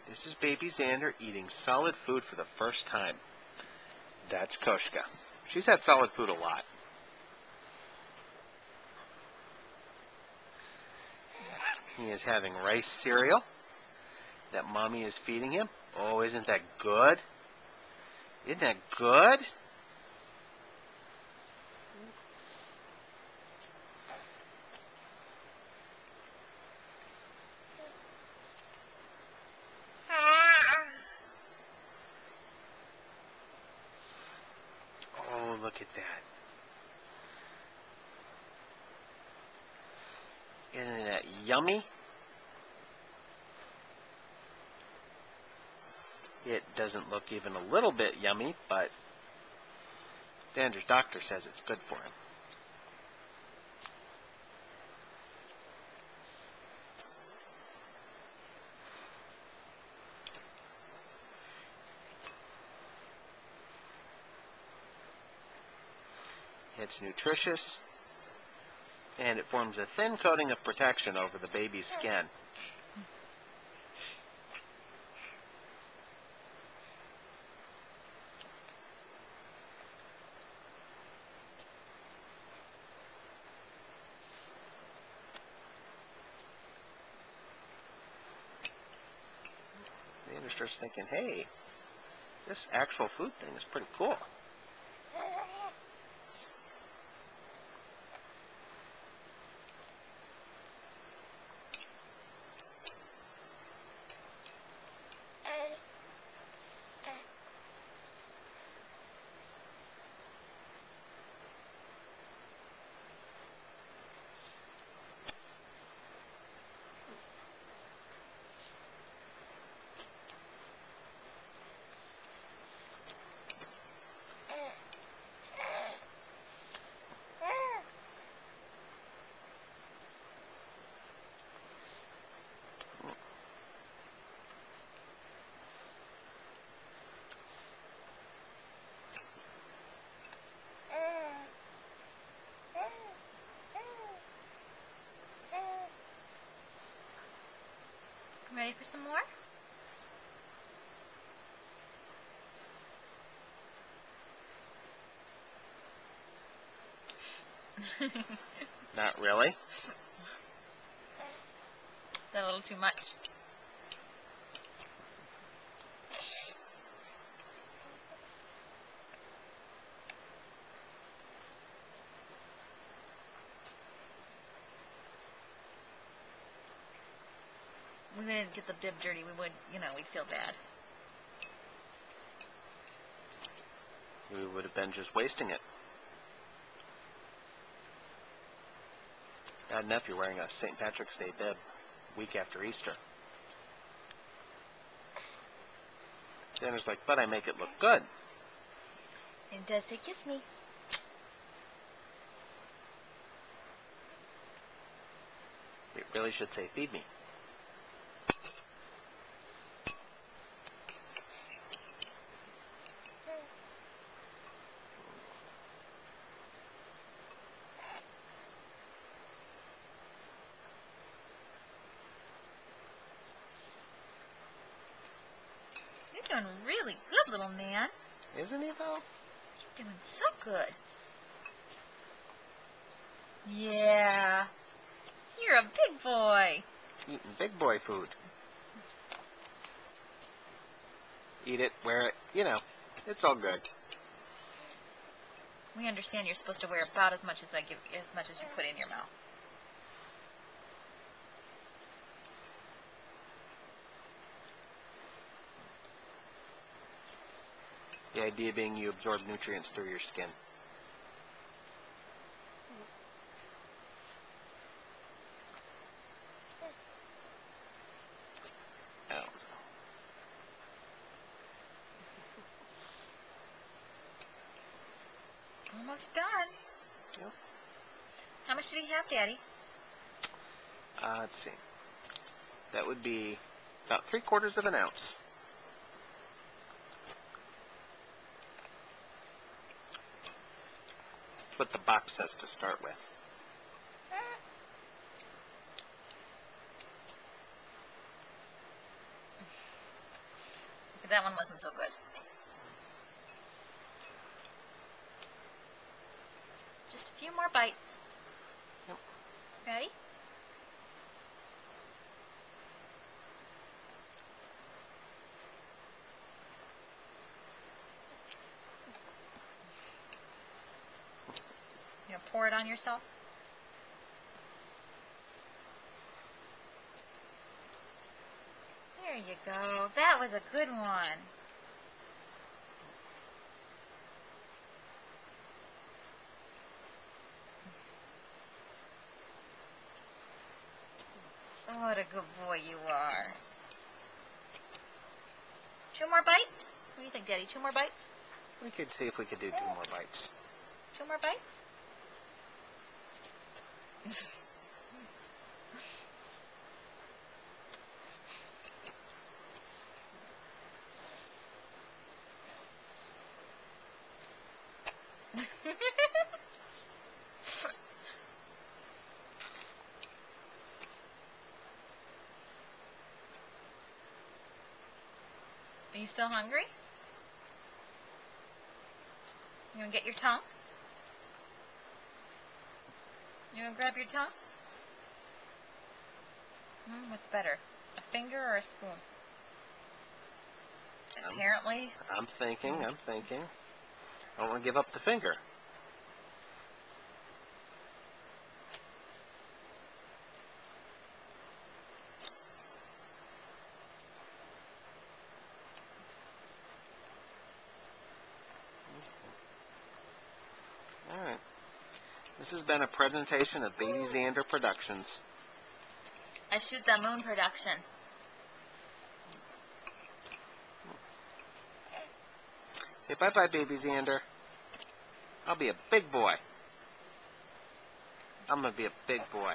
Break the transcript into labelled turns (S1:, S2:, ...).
S1: This is baby Xander eating solid food for the first time. That's Koshka. She's had solid food a lot. He is having rice cereal that Mommy is feeding him. Oh, isn't that good? Isn't that good? Oh, look at that. Isn't that yummy? It doesn't look even a little bit yummy, but Xander's doctor says it's good for him. It's nutritious, and it forms a thin coating of protection over the baby's skin. Xander starts thinking, hey, this actual food thing is pretty cool.
S2: Ready for some more?
S1: Not really.
S2: Is that a little too much? We didn't get the bib dirty. We would, we'd feel bad.
S1: We would have been just wasting it. Not enough you're wearing a St. Patrick's Day bib week after Easter. Xander's like, but I make it look good.
S2: It does say kiss me.
S1: It really should say feed me.
S2: You're doing really good, little man.
S1: Isn't he, though?
S2: You're doing so good. Yeah. You're a big boy.
S1: Eating big boy food. Eat it, wear it, it's all good.
S2: We understand you're supposed to wear about as much as you put in your mouth.
S1: The idea being you absorb nutrients through your skin. Oh.
S2: Almost done.
S1: Yep.
S2: How much did he have, Daddy?
S1: Let's see. That would be about 3/4 of an ounce. That's what the box says to start with.
S2: But that one wasn't so good. Just a few more bites.
S1: Yep.
S2: Ready? You gonna pour it on yourself? There you go. That was a good one. Oh, what a good boy you are. 2 more bites? What do you think, Daddy? 2 more bites?
S1: We could see if we could do 2 more bites.
S2: 2 more bites? Are you still hungry? You want to get your tongue? You want to grab your tongue? What's better, a finger or a spoon? Apparently.
S1: I'm thinking. I don't want to give up the finger. All right. This has been a presentation of Baby Xander Productions.
S2: I Shoot the Moon production.
S1: Say bye-bye, Baby Xander. I'll be a big boy. I'm going to be a big boy.